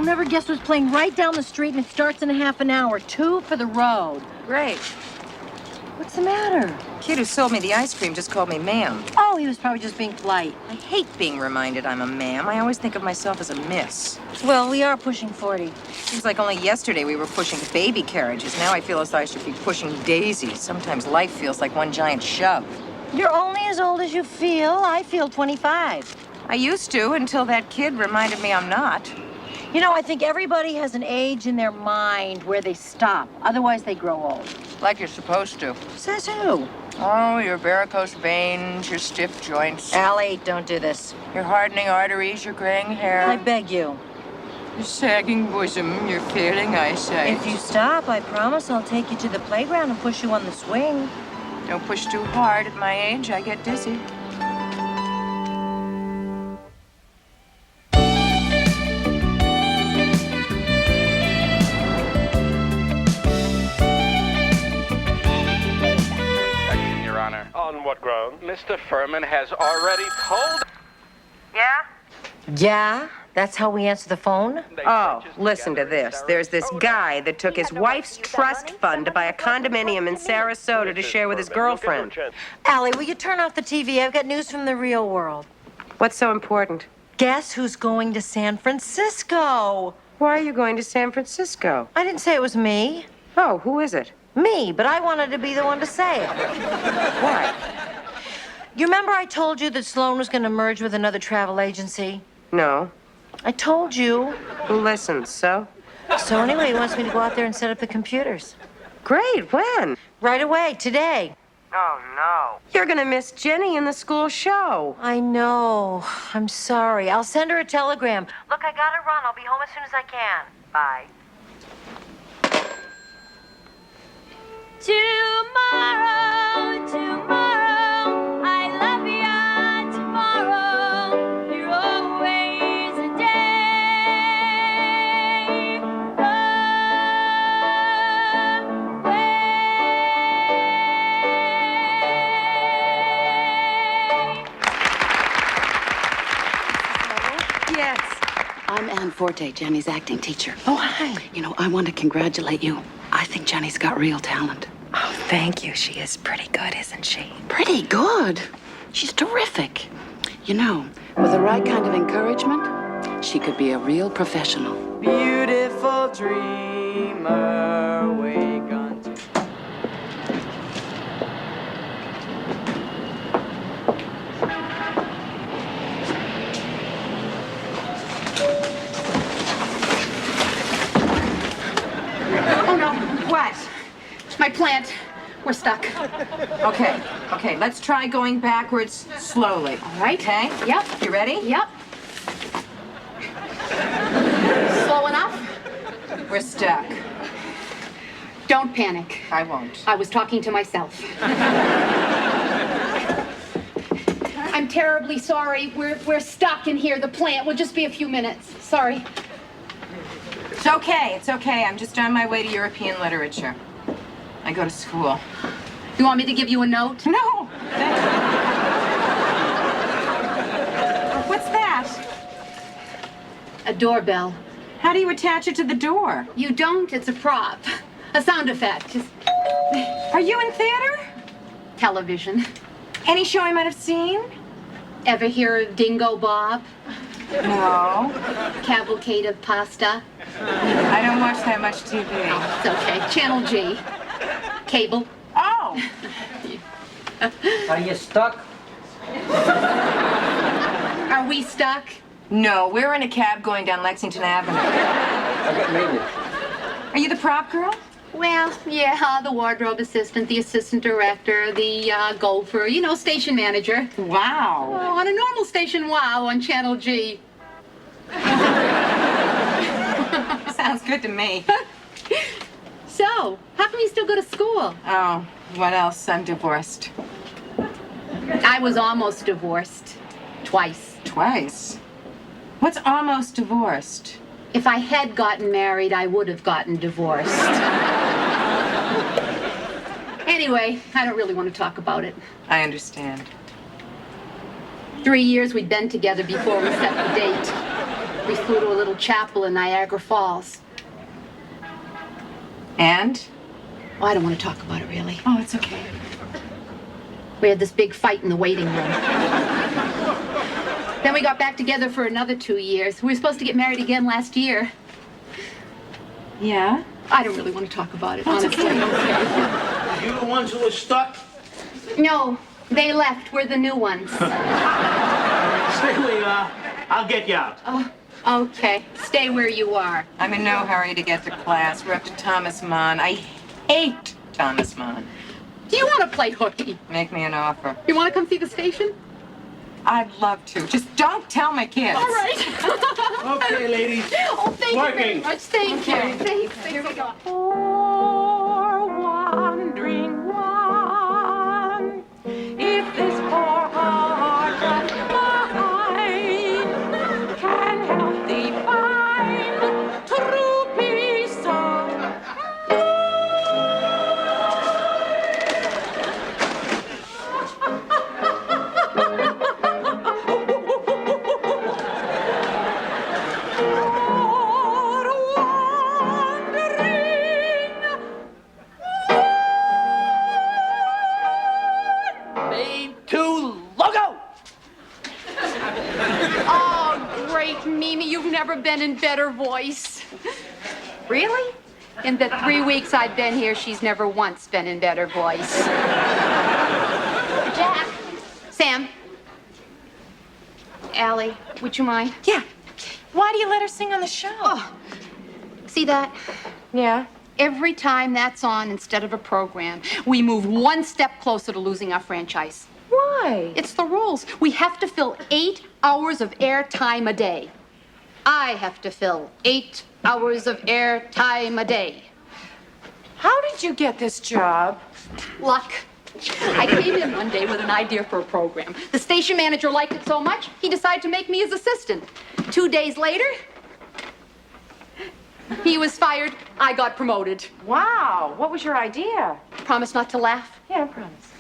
never guess who's playing right down the street, and it starts in a half an hour. 2 for the road. Great. What's the matter? Kid who sold me the ice cream just called me ma'am. Oh, he was probably just being polite. I hate being reminded I'm a ma'am. I always think of myself as a miss. Well, we are pushing 40. Seems like only yesterday we were pushing baby carriages. Now I feel as though I should be pushing daisies. Sometimes life feels like one giant shove. You're only as old as you feel. I feel 25. I used to until that kid reminded me I'm not. You know, I think everybody has an age in their mind where they stop. Otherwise, they grow old. Like you're supposed to. Says who? Oh, your varicose veins, your stiff joints. Allie, don't do this. Your hardening arteries, your graying hair. I beg you. Your sagging bosom, your failing eyesight. If you stop, I promise I'll take you to the playground and push you on the swing. Don't push too hard. At my age, I get dizzy. On what ground? Mr. Furman has already told... Yeah? Yeah? That's how we answer the phone? Oh, listen to this. There's this guy that took his wife's trust fund to buy a condominium in Sarasota to share with his girlfriend. Allie, will you turn off the TV? I've got news from the real world. What's so important? Guess who's going to San Francisco? Why are you going to San Francisco? I didn't say it was me. Oh, who is it? Me, but I wanted to be the one to say it. Why? You remember I told you that Sloan was going to merge with another travel agency? No. I told you. Who listens, so? So anyway, he wants me to go out there and set up the computers. Great, when? Right away, today. Oh, no. You're gonna miss Jenny in the school show. I know. I'm sorry. I'll send her a telegram. Look, I gotta run. I'll be home as soon as I can. Bye. Tomorrow, tomorrow, I love ya. Tomorrow, you're always a day away. Yes. I'm s04e10, Jenny's acting teacher. Oh, hi. You know, I want to congratulate you. I think Jenny's got real talent. Oh, thank you. She is pretty good, isn't she? Pretty good. She's terrific. You know, with the right kind of encouragement, she could be a real professional. Beautiful dreamer, wake unto... Oh, no. What? My plant. We're stuck. Okay, let's try going backwards slowly. All right. Okay? Yep. You ready? Yep. Slow enough? We're stuck. Don't panic. I won't. I was talking to myself. I'm terribly sorry. We're stuck in here. The plant will just be a few minutes. Sorry. It's okay. I'm just on my way to European literature. I go to school. You want me to give you a note? No! What's that? A doorbell. How do you attach it to the door? You don't? It's a prop. A sound effect. Just Are you in theater? television. Any show I might have seen? Ever hear of Dingo Bob? No. Cavalcade of Pasta? I don't watch that much TV. It's okay. Channel G. Cable. Oh! Are you stuck? Are we stuck? No, we're in a cab going down Lexington Avenue. I got maintenance. Are you the prop girl? Well, yeah, the wardrobe assistant, the assistant director, the gopher, you know, station manager. Wow. Oh, on a normal station, wow, on Channel G. Sounds good to me. So, how come you still go to school? Oh, what else? I'm divorced. I was almost divorced. Twice. Twice? What's almost divorced? If I had gotten married, I would have gotten divorced. Anyway, I don't really want to talk about it. I understand. 3 years we'd been together before we set the date. We flew to a little chapel in Niagara Falls. And? Oh, I don't want to talk about it, really. Oh, it's okay. We had this big fight in the waiting room. Then we got back together for another 2 years. We were supposed to get married again last year. Yeah? I don't really want to talk about it, Oh, it's honestly. okay. You the ones who were stuck? No, they left. We're the new ones. Stay where you are. I'll get you out. Oh, okay. Stay where you are. I'm in no hurry to get to class. We're up to Thomas Mann. I hate Thomas Mann. Do you want to play hooky? Make me an offer. You want to come see the station? I'd love to. Just don't tell my kids. All right. Okay, ladies. Oh, thank you very Working. much. Thank you. Thanks. Here we go. Poor wandering one, if this poor heart of mine can help thee find true peace of Made to logo. Oh, great, Mimi. You've never been in better voice. Really? In the 3 weeks I've been here, she's never once been in better voice. Jack. Sam. Allie, would you mind? Yeah. Why do you let her sing on the show? Oh, see that? Yeah. Every time that's on instead of a program, we move one step closer to losing our franchise. Why? It's the rules. We have to fill 8 hours of airtime a day. I have to fill 8 hours of airtime a day. How did you get this job? Luck. I came in one day with an idea for a program. The station manager liked it so much, he decided to make me his assistant. 2 days later, he was fired. I got promoted. Wow. What was your idea? Promise not to laugh. Yeah, I promise.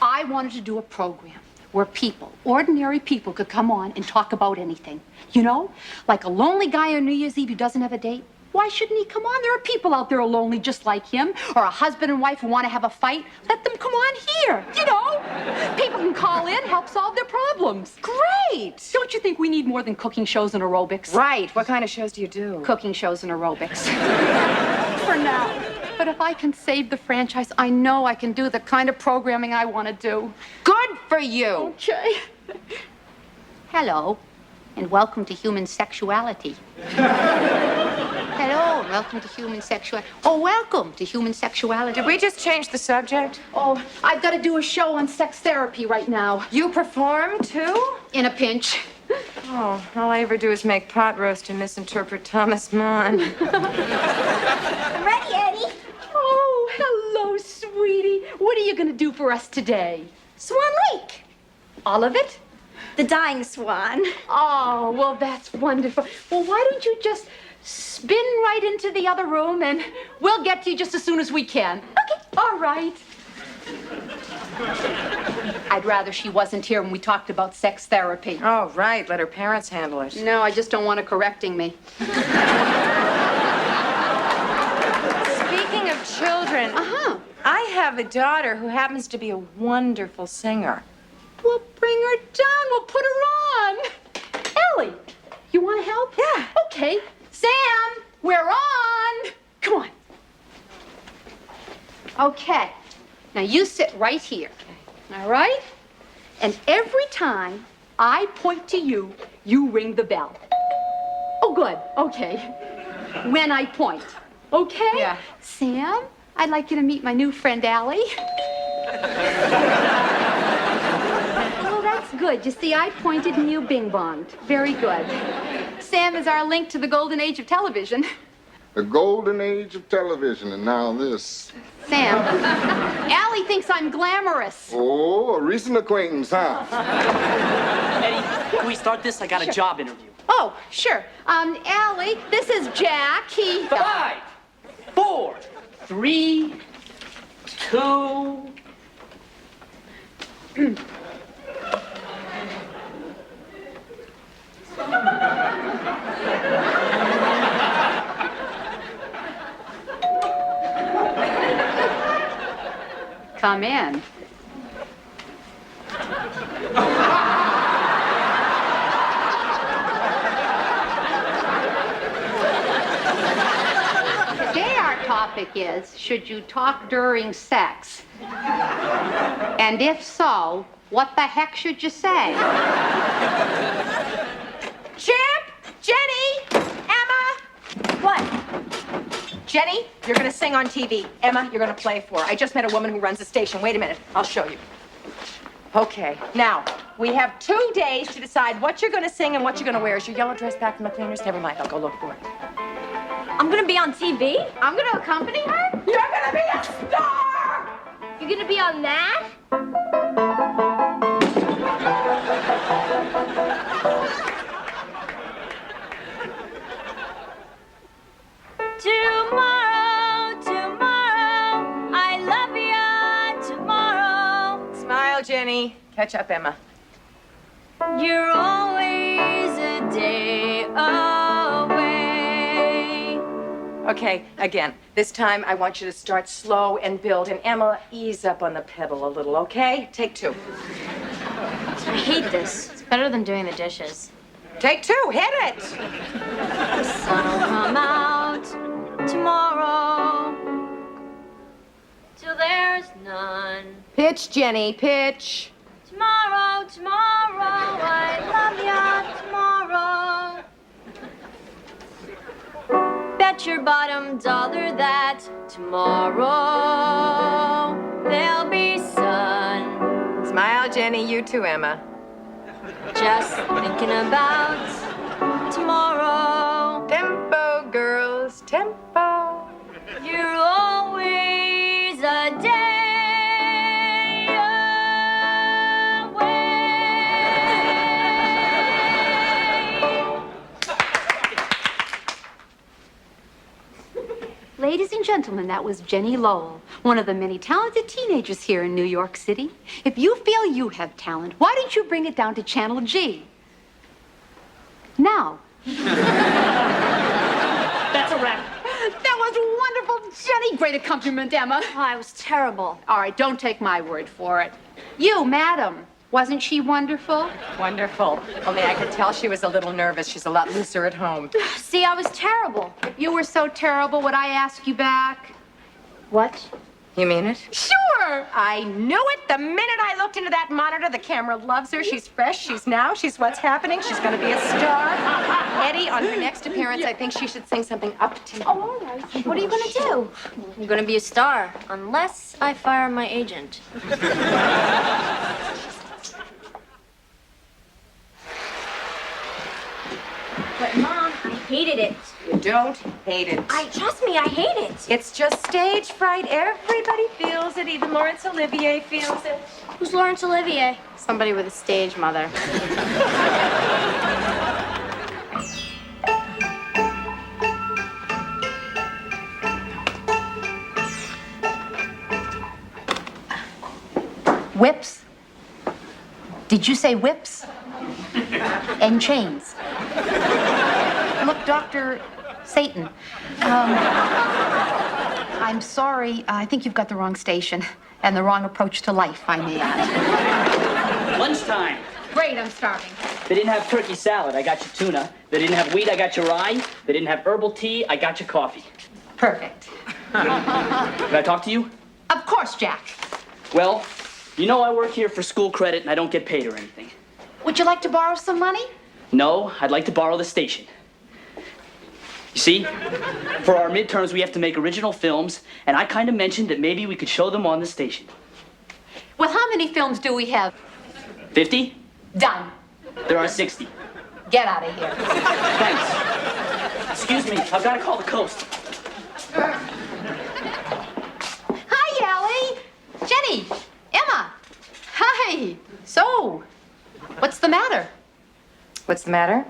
I wanted to do a program where people, ordinary people, could come on and talk about anything. You know, like a lonely guy on New Year's Eve who doesn't have a date. Why shouldn't he come on? There are people out there who are lonely just like him, or a husband and wife who want to have a fight. Let them come on here, you know? People can call in, help solve their problems. Great. Don't you think we need more than cooking shows and aerobics? Right. What kind of shows do you do? Cooking shows and aerobics. For now. But if I can save the franchise, I know I can do the kind of programming I want to do. Good for you. Okay. Hello, and welcome to Human Sexuality. Hello, and welcome to Human Sexuality. Oh, welcome to Human Sexuality. Did we just change the subject? Oh, I've got to do a show on sex therapy right now. You perform too? In a pinch. Oh, all I ever do is make pot roast and misinterpret Thomas Mann. I'm ready, Eddie. Oh, hello, sweetie. What are you going to do for us today? Swan Lake. All of it? The dying swan. Oh, well, that's wonderful. Well, why don't you just spin right into the other room and we'll get to you just as soon as we can. Okay. All right. I'd rather she wasn't here when we talked about sex therapy. Oh, right. Let her parents handle it. No, I just don't want her correcting me. Speaking of children, I have a daughter who happens to be a wonderful singer. We'll bring her down. We'll put her on. Ellie, you want to help? Yeah. Okay. Sam, we're on. Come on. Okay. Now you sit right here. All right? And every time I point to you, you ring the bell. Oh, good. Okay. When I point. Okay? Yeah. Sam, I'd like you to meet my new friend, Allie. Well, that's good. You see, I pointed and you bing-bonged. Very good. Sam is our link to the golden age of television. The golden age of television, and now this. Sam, Allie thinks I'm glamorous. Oh, a recent acquaintance, huh? Eddie, can we start this? I got a job interview. Oh, sure. Allie, this is Jack. He... 5, 4, 3, 2. Come in. Today our topic is, should you talk during sex? And if so, what the heck should you say? Chip! Jenny! Emma! What? Jenny, you're gonna sing on TV. Emma, you're gonna play for her. I just met a woman who runs a station. Wait a minute, I'll show you. Okay, now, we have 2 days to decide what you're gonna sing and what you're gonna wear. Is your yellow dress back from the cleaners? Never mind, I'll go look for it. I'm gonna be on TV? I'm gonna accompany her? You're gonna be a star! You're gonna be on that? Tomorrow, I love you tomorrow. Smile, Jenny. Catch up, Emma. You're always a day away. Okay, again. This time I want you to start slow and build. And Emma, ease up on the pedal a little, okay? Take 2. I hate this. It's better than doing the dishes. Take 2, hit it! The sun will come out tomorrow till there's none. Pitch, Jenny, pitch. Tomorrow, I love ya tomorrow. Bet your bottom dollar that tomorrow there'll be sun. Smile, Jenny. You too, Emma. Just thinking about tomorrow. Tempo, girls, tempo. You're always a day away. Ladies and gentlemen, that was Jenny Lowell, one of the many talented teenagers here in New York City. If you feel you have talent, why don't you bring it down to Channel G? Now. That's a wrap. That was wonderful, Jenny. Great accompaniment, Emma. Oh, I was terrible. All right, don't take my word for it. You, madam, wasn't she wonderful? Wonderful. Only I could tell she was a little nervous. She's a lot looser at home. See, I was terrible. If you were so terrible, would I ask you back? What? You mean it? Sure. I knew it the minute I looked into that monitor. The camera loves her. She's fresh. She's now. She's what's happening. She's going to be a star. Eddie, on her next appearance, I think she should sing something up-tempo. Oh, all right. What are you gonna do? I'm gonna be a star, unless I fire my agent. But Mom, I hated it. You don't hate it. Trust me, I hate it. It's just stage fright. Everybody feels it. Even Laurence Olivier feels it. Who's Laurence Olivier? Somebody with a stage mother. Whips? Did you say whips? And chains? Look, Dr. Satan. I'm sorry. I think you've got the wrong station and the wrong approach to life, I may add. Lunchtime. Great, I'm starving. They didn't have turkey salad. I got you tuna. They didn't have wheat. I got you rye. They didn't have herbal tea. I got you coffee. Perfect. Can I talk to you? Of course, Jack. Well, you know I work here for school credit and I don't get paid or anything. Would you like to borrow some money? No, I'd like to borrow the station. You see, for our midterms, we have to make original films, and I kind of mentioned that maybe we could show them on the station. Well, how many films do we have? 50? Done. There are 60. Get out of here. Thanks. Excuse me, I've got to call the coast. Hi, Allie. Jenny. Emma. Hi. So, what's the matter? What's the matter?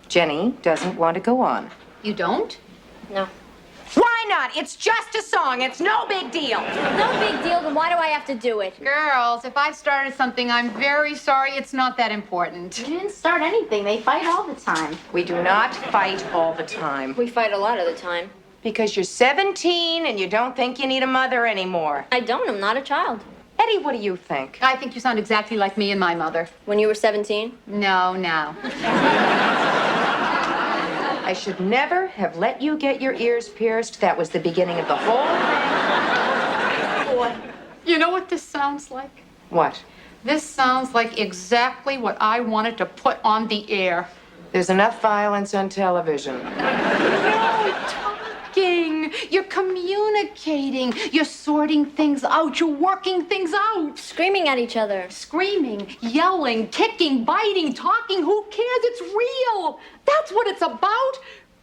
Jenny doesn't want to go on. You don't? No. Why not? It's just a song. It's no big deal. No big deal, then why do I have to do it? Girls, if I started something, I'm very sorry. It's not that important. You didn't start anything. They fight all the time. We do not fight all the time. We fight a lot of the time. Because you're 17 and you don't think you need a mother anymore. I don't. I'm not a child. Eddie, what do you think? I think you sound exactly like me and my mother. When you were 17? No, no. I should never have let you get your ears pierced. That was the beginning of the whole thing. Boy, you know what this sounds like? What? This sounds like exactly what I wanted to put on the air. There's enough violence on television. No talking. You're communicating. You're sorting things out. You're working things out. Screaming at each other. Screaming, yelling, kicking, biting, talking. Who cares? It's real. That's what it's about.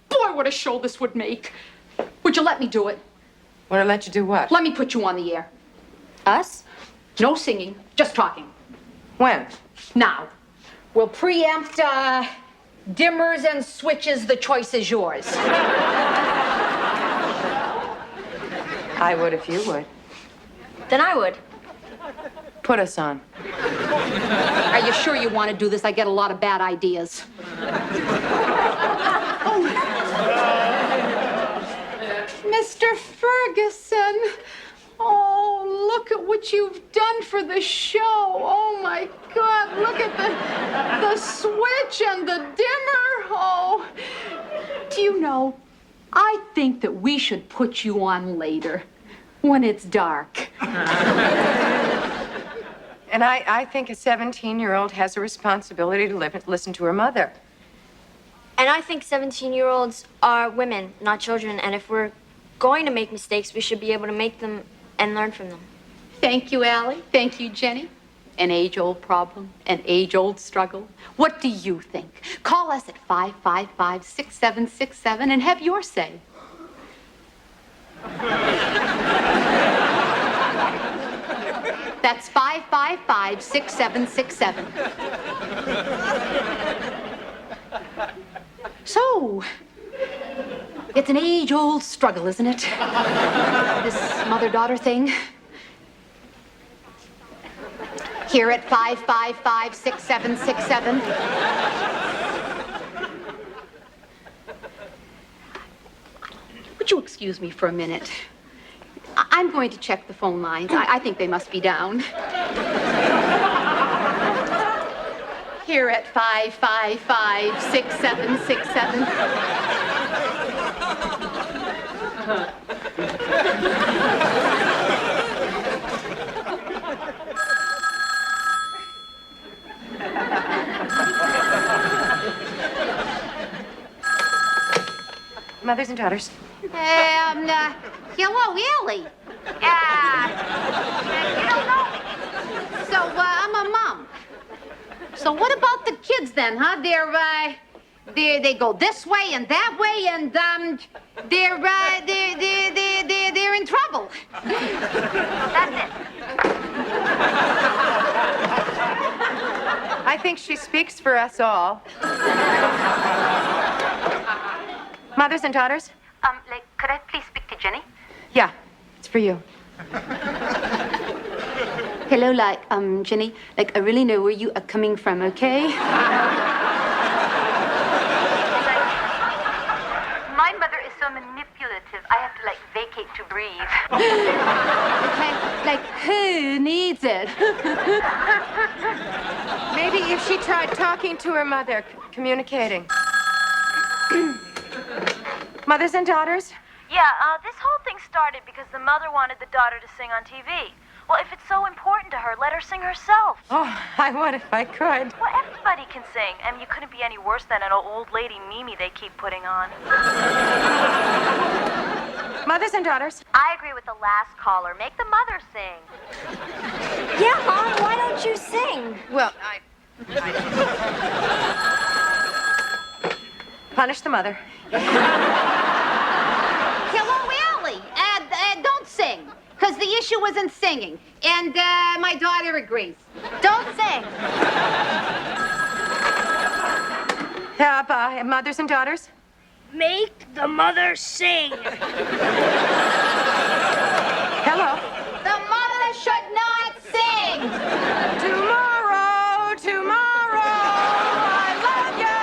Boy, what a show this would make. Would you let me do it? Want to let you do what? Let me put you on the air. Us? No singing, just talking. When? Now, we'll preempt, dimmers and switches. The choice is yours. I would if you would. Then I would. Put us on. Are you sure you want to do this? I get a lot of bad ideas. Mr. Ferguson. Oh, look at what you've done for the show. Oh, my God. Look at the switch and the dimmer. Oh, do you know, I think that we should put you on later when it's dark. And I think a 17-year-old has a responsibility to listen to her mother. And I think 17-year-olds are women, not children. And if we're going to make mistakes, we should be able to make them and learn from them. Thank you, Allie. Thank you, Jenny. An age-old problem, an age-old struggle. What do you think? Call us at 555-6767 and have your say. That's 555-6767. So, it's an age-old struggle, isn't it? This mother-daughter thing. Here at 555-6767. Would you excuse me for a minute? I'm going to check the phone lines. I think they must be down. Here at 555-6767. Mothers and daughters. Hello, Allie. You don't know me. So, I'm a mom. So what about the kids then, huh? They go this way and that way, and they're in trouble. That's it. I think she speaks for us all. Mothers and daughters? Could I please speak to Jenny? Yeah, it's for you. Hello, Jenny. I really know where you are coming from, okay? My mother is so manipulative. I have to, vacate to breathe. Who needs it? Maybe if she tried talking to her mother, communicating. Mothers and daughters? Yeah, this whole thing started because the mother wanted the daughter to sing on TV. Well, if it's so important to her, let her sing herself. Oh, I would if I could. Well, everybody can sing, and you couldn't be any worse than an old lady Mimi they keep putting on. Mothers and daughters? I agree with the last caller. Make the mother sing. Yeah, Mom, why don't you sing? Well, Punish the mother. Hello, Allie. Don't sing, because the issue wasn't singing. And my daughter agrees. Don't sing. Mothers and daughters? Make the mother sing. Hello. The mother should not sing. Tomorrow, tomorrow, I love you.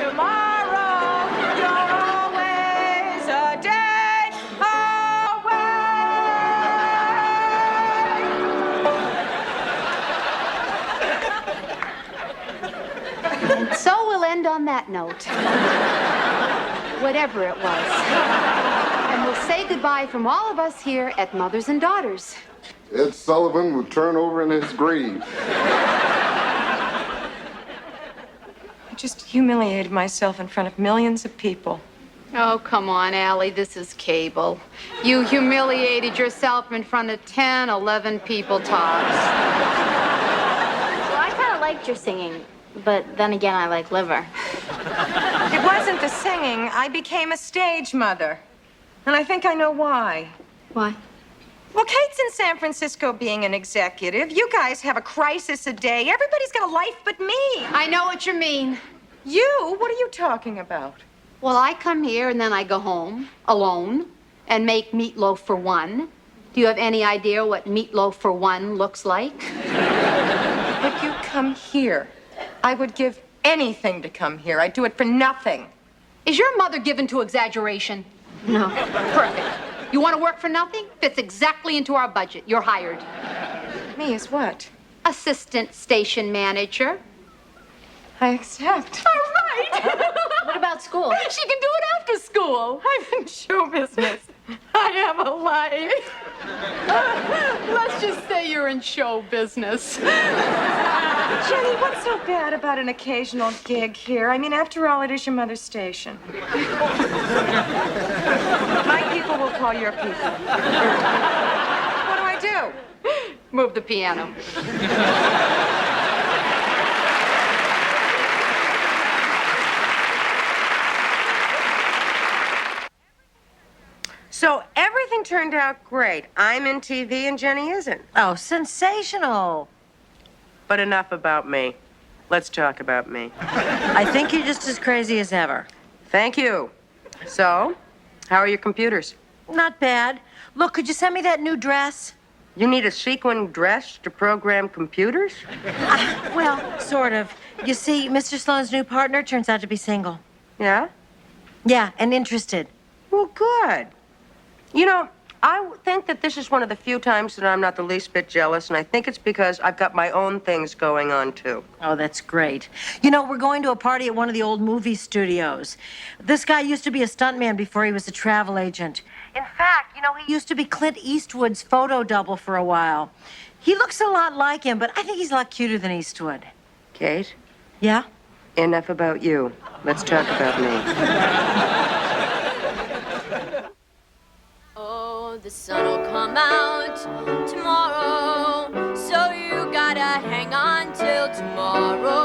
Tomorrow, you're always a day away. And so we'll end on that note. Whatever it was. And we'll say goodbye from all of us here at Mothers and Daughters. Ed Sullivan will turn over in his grave. I just humiliated myself in front of millions of people. Oh, come on, Allie, this is cable. You humiliated yourself in front of 10, 11 people tops. Well, I kind of liked your singing, but then again, I like liver. It wasn't the singing. I became a stage mother. And I think I know why. Why? Well, Kate's in San Francisco being an executive. You guys have a crisis a day. Everybody's got a life but me. I know what you mean. You? What are you talking about? Well, I come here and then I go home alone and make meatloaf for one. Do you have any idea what meatloaf for one looks like? But you come here. I would give anything to come here. I'd do it for nothing. Is your mother given to exaggeration? No. Perfect. You want to work for nothing? Fits exactly into our budget. You're hired. Me as what? Assistant station manager. I accept. All right. What about school? She can do it after school. I'm in show business. I have a life. Let's just say you're in show business. Jenny, what's so bad about an occasional gig here? I mean, after all, it is your mother's station. My people will call your people. What do I do? Move the piano. So everything turned out great. I'm in TV and Jenny isn't. Oh, sensational. But enough about me. Let's talk about me. I think you're just as crazy as ever. Thank you. So, how are your computers? Not bad. Look, could you send me that new dress? You need a sequin dress to program computers? Well, sort of. You see, Mr. Sloan's new partner turns out to be single. Yeah? Yeah, and interested. Well, good. You know, I think that this is one of the few times that I'm not the least bit jealous, and I think it's because I've got my own things going on, too. Oh, that's great. You know, we're going to a party at one of the old movie studios. This guy used to be a stuntman before he was a travel agent. In fact, you know, he used to be Clint Eastwood's photo double for a while. He looks a lot like him, but I think he's a lot cuter than Eastwood. Kate? Yeah? Enough about you. Let's talk about me. Oh, the sun will come out tomorrow, so you gotta hang on till tomorrow.